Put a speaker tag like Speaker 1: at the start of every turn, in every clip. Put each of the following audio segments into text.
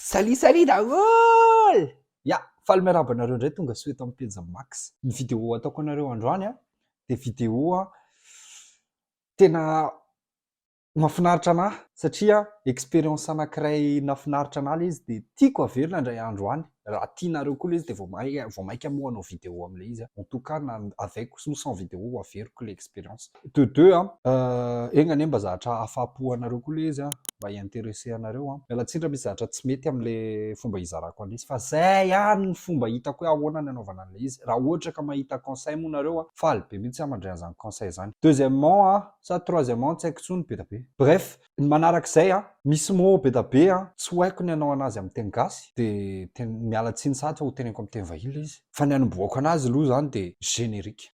Speaker 1: Salut daholo! Ya, faly miarahaba anareo indray tonga soa eto amin'ny pejy Max. Ny vidéo ataoko anareo androany dia vidéo tena mahafinaritra anahy satria expérience anankiray nahafinaritra anahy ilay izy dia tiako averina indray andro any. Raha tianareo koa ilay izy dia vao mainka moa hanao vidéo amin'ilay izy. En tout cas, avec ou sans vidéo averiko ilay expérience. De deux, egna anie mba zahatra ahafapo anareo koa ilay izy mba hi-intéresser anareo. Miala tsindra misy zavatra tsy mety amin'ilay fomba hizarako an'ilay izy fa zay ihany ny fomba hitako hoe ahoana ny anaovana an'ilay izy. Raha ohatra ka mahita conseil moa nareo faly be mihitsy mandray an'izany conseil zany. Deuxièmement, sa troisièmement tsy haiko intsony be da be. Bref, ny manarak'izay misy mot be da be tsy ho haiko ny hanao anazy amin'ny teny gasy dia miala tsiny sady fa ho teneniko amin'ny teny vahiny ilay izy. Fa ny hanombohako anazy aloha zany dia générique.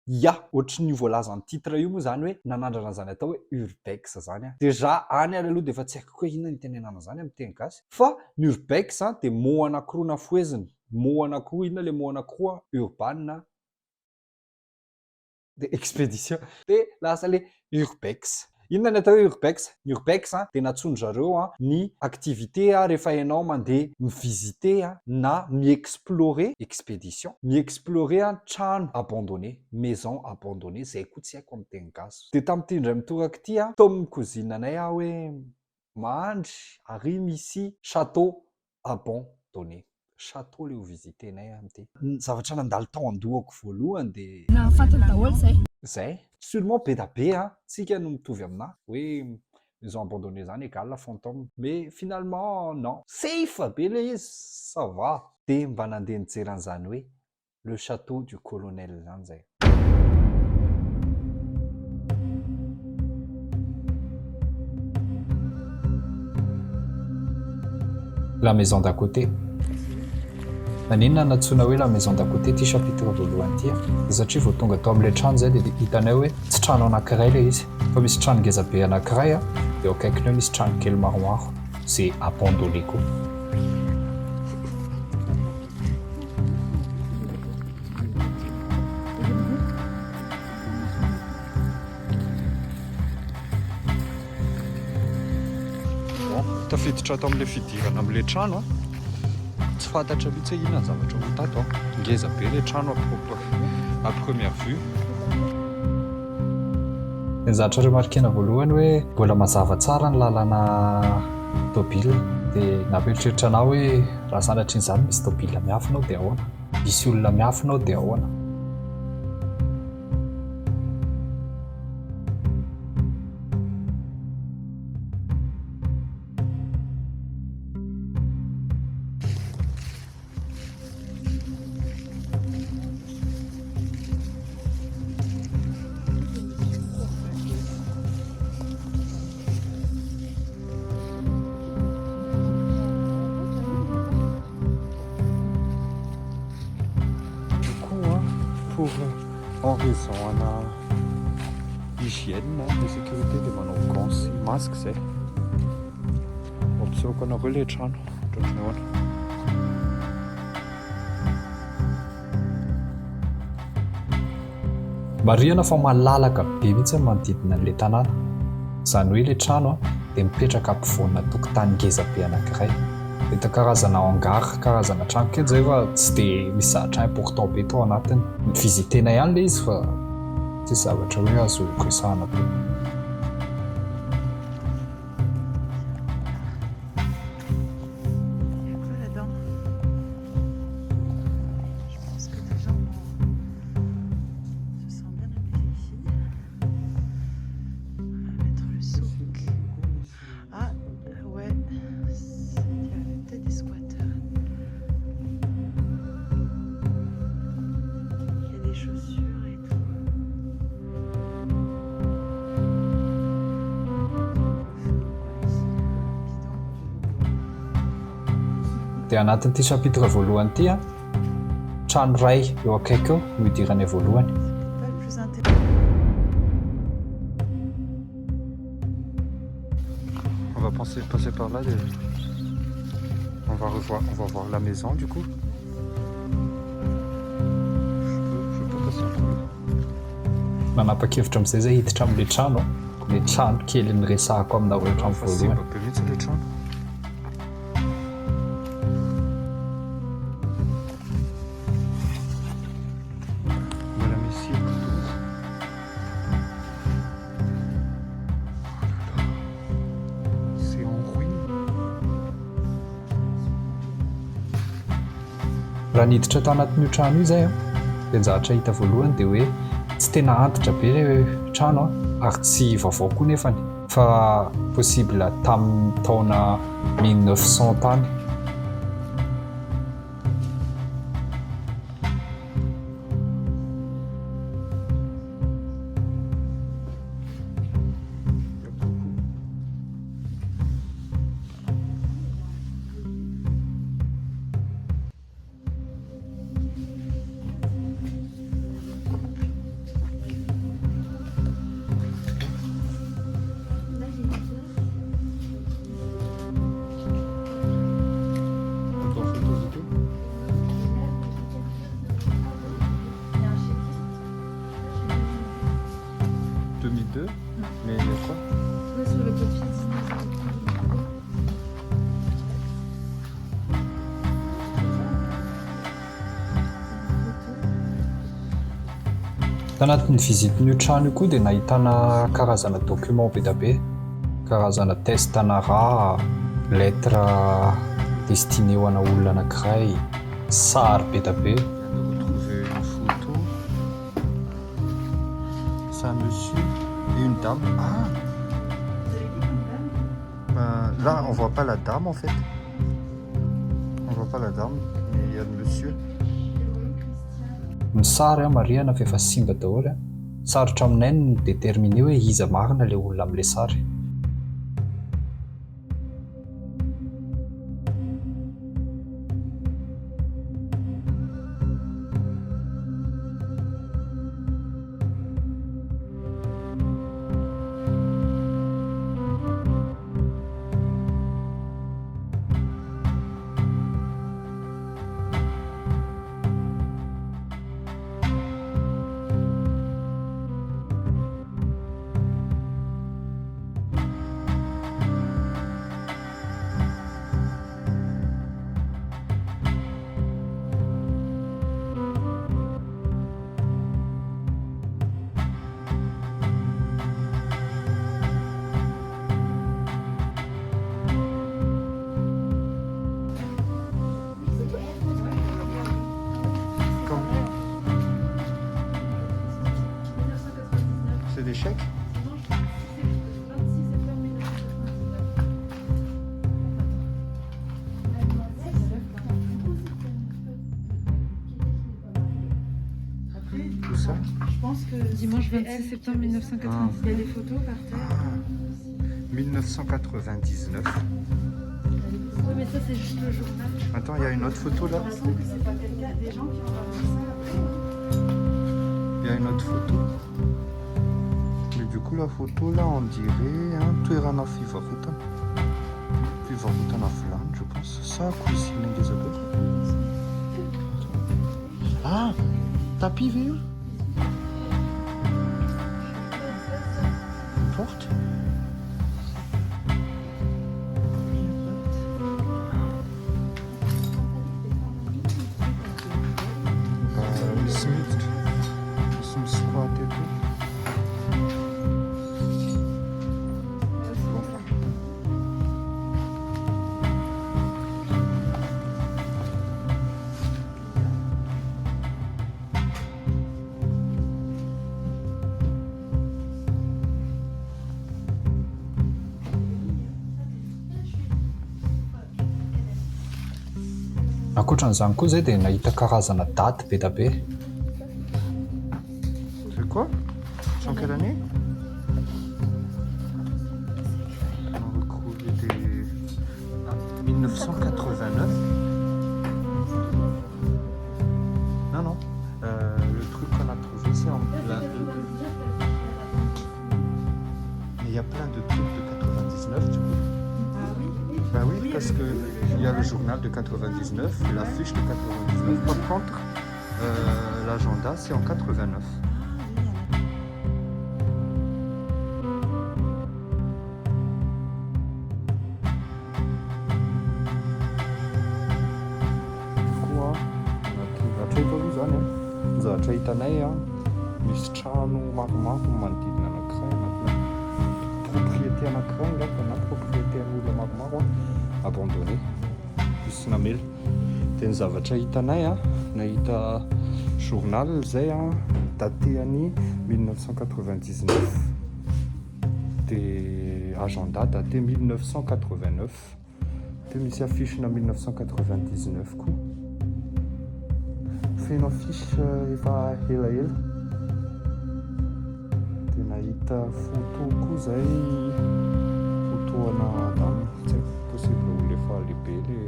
Speaker 1: Ya, ohatry ny voalazan'ny titre io moa zany hoe nanandrana zany atao hoe urbex zany. Déjà any ary aloha dia efa tsy haiko hoe inona ny itenenana zany amin'ny teny gasy. Fa ny urbex dia mot anankiroa nafoeziny. Mot anankiroa, inona ilay mot anankiroa? Urban de expédition dia lasa ilay urbex. Inona ny atao hoe urbex? Ny urbex dia natsoiny zareo ny activité rehefa ianao mandeha mivisiter na mi-explorer expédition, mi-explorer trano abandonné, maison abandonnée, zay koa tsy haiko amin'ny teny gasy. Dia tamin'ity indray mitoraka ity tao amin'ny cousine-nay hoe mandry ary misy château abandonné. Château ilay ho visitenay amin'ity. Ny zavatra nandalo tao an-dohako voalohany dia
Speaker 2: nahafantarina daholo zay.
Speaker 1: Zay, sûrement be da be tsika no mitovy aminahy hoe maison abandonnée zany égale fantôme. Mais finalement non, safe be ilay izy, ça va. Dia mba nandeha nijery an'izany hoe le château du colonel zany zay. La maison d'à côté. Maninona natsoina hoe la maison d'à côté ty chapitre voalohany ity satria vao tonga tao amin'ilay trano zay dia hitanay hoe tsy trano anankiray ilay izy fa misy trano ngeza be anankiray dia eo akaikiny hoe misy trano kely maromaro zay abandonné koa. Tafiditra tao amin'ilay fidirana amin'ilay trano tsy fantatra mihitsy hoe inona ny zavatra ho tato ngeza be ilay trano à première vue. Ny zavatra remarquena voalohany hoe mbola mazava tsara ny lalana tôbila dia namperitreritra anao hoe raha sanatry n'izany misy tôbila miafina dia ahoana, misy olona miafina dia ahoana. Pour en raison hygiène de sécurité dia manao gants sy masque zay. Mampisehoako anareo ilay trano ohatran'ny ahoana. Marihana fa malalaka be mihitsy manodidina an'ilay tanàna. Izany hoe ilay trano dia mipetraka ampovoanina tokotany ngeza be anankiray. Dia karazana hangar, karazana trano kely zay fa tsy dia misy zavatra important be tao anatiny. Mivisitena ihany ilay izy fa tsy zavatra hoe azo resahana be. Dia anatin'ity chapitre voalohany ity trano ray eo akaiky eo no idiranay voalohany. On va passer par là. On va voir la maison du coup. Je peux passer par là. Nanapa-kevitra amin'izay zay hiditra amin'ilay trano, ilay trano kely niresahako aminareo hatramin'ny voalohany.
Speaker 2: Be mihitsy ilay trano. Mbola misy cirque. C'est en ruine.
Speaker 1: Raha niditra tao anatin'io trano io zay dia ny zavatra hita voalohany dia hoe tsy tena antitra be ilay trano ary tsy vaovao koa nefany fa possible tamin'ny taona 1900 tany.
Speaker 2: Mais il y a quoi?
Speaker 3: Ouais, sur le papier.
Speaker 1: Tanatin'ny vizitin'io trano io koa dia nahitana karazana document be da be, karazana testana raha, lettre destiné ho ana olona anankiray, sary be da be.
Speaker 2: On vient de retrouver une photo. C'est un monsieur et une dame. Ah! Là, on voit pas la dame en fait. On voit pas la dame, mais il y a le monsieur.
Speaker 1: Ny sary marihana fa efa simba daholo. Sarotra aminay no déterminé hoe iza marina ilay olona amin'ilay sary.
Speaker 2: C'est des chèques? Tout ça?
Speaker 3: Je pense que dimanche 26 septembre 1990, il y a des photos par terre.
Speaker 2: 1999.
Speaker 3: Oui, mais ça, c'est juste le journal.
Speaker 2: Attends, il y a une autre photo là.
Speaker 3: De toute façon, c'est pas quelqu'un, des gens qui ont ramené ça après.
Speaker 2: Il y a une autre photo. Mais du coup, la photo là, on dirait tu är en fivarrutan. Fivarrutan av land, je pense. Ça, cuisine Elisabeth. Ah, tapis vieux. Une porte. Smith. Som squat et tout.
Speaker 1: Ankoatran'izany koa zay dia nahita karazana daty be da be.
Speaker 2: C'est quoi? C'est en quelle année? On a retrouvé des... 1989. Non, non. Le truc qu'on a trouvé, c'est en... Mais il y a plein de trucs de 99, du coup. Bah oui, parce qu'il y a le journal de 99, l'affiche de 99. Par contre, l'agenda, c'est en 89. zavatra hitanay a misy trano maromaro manodidina anankiray anatina propriété anankiray ngamba na propriété an'olona maromaro a abandonné misy namely dia ny zavatra hitanay a nahita journal zay a daté any 1999 dia agenda daté 1989 dia misy affichena 1999 koa feno affiche efa elaela dia nahita photo koa zay photo ana dame tsy possible olo efa lehibe le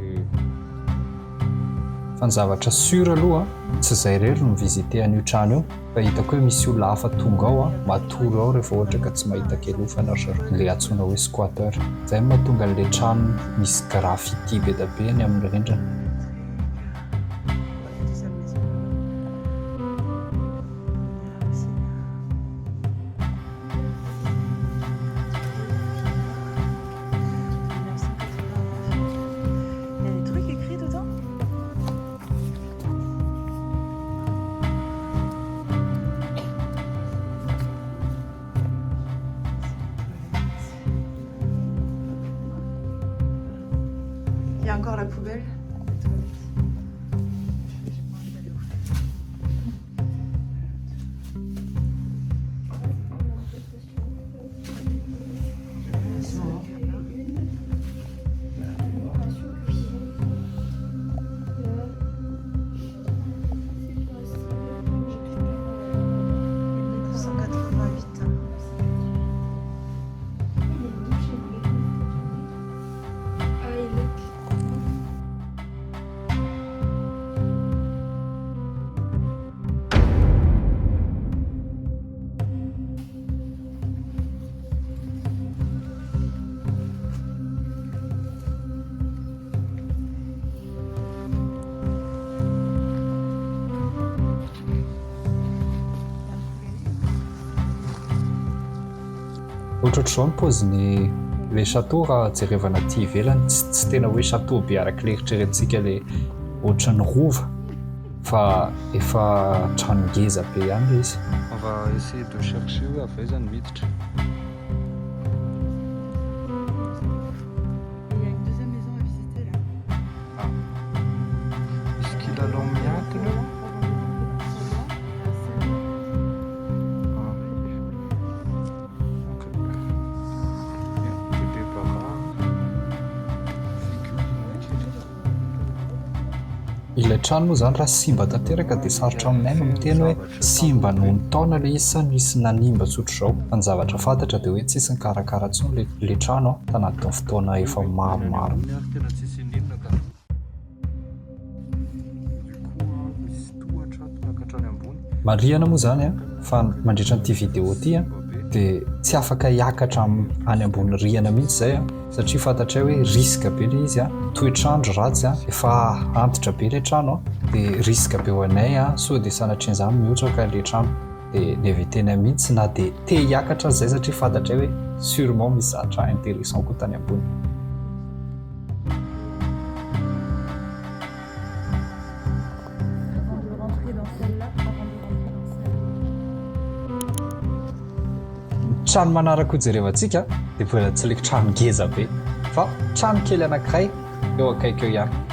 Speaker 1: fa ny zavatra sur aloha tsy izay rery no visité an'io trano io fa hitako hoe misy olona hafa tonga ao a matoro ao rehefa ohatra ka tsy mahita kelofana le antsoina hoe squatter izay mahatonga an'ilay trano misy graffiti be da be any amin'ny rindrina.
Speaker 3: Il y a encore la poubelle.
Speaker 1: Ohatr'izao ny paoziny le château raha jerevana aty ivelany tsy tena hoe château be araka l'eritreretintsika le ohatran'ny rova fa efa trano ngeza be ihany le izy.
Speaker 2: On va essayer de chercher hoe avy aiza ny miditra.
Speaker 3: Il y a une deuxième maison à visiter là.
Speaker 2: Est-ce qu'il a l'ambiance là?
Speaker 1: Ilay trano moa zany raha simba tanteraka dia sarotra aminay no miteny hoe simba noho ny taona le izy sa misy nanimba tsotr'izao fa ny zavatra fantatra dia hoe tsisy ny karakara intsony le trano tanatin'ny fotoana efa maromaro.
Speaker 2: Tena tsisy ninona ka. Misy tohatra tonakatrany ambony.
Speaker 1: Marihana moa zany fa mandritra n'ity vidéo ity dia tsy afaka hiakatra any ambony rihana mihitsy zay satria fantatray hoe risque be le izy toetrandro ratsy efa antitra be le trano dia risque be ho anay so dia sanatrian'izany mihotraka le trano dia nevitena mihitsy na dia te hiakatra zay satria fantatray hoe sûrement misy zavatra intéressant koa tany ambony. Trano manaraka ho jerevantsika dia mbola tsy le trano ngeza be fa trano kely anankiray eo akaiky eo ihany.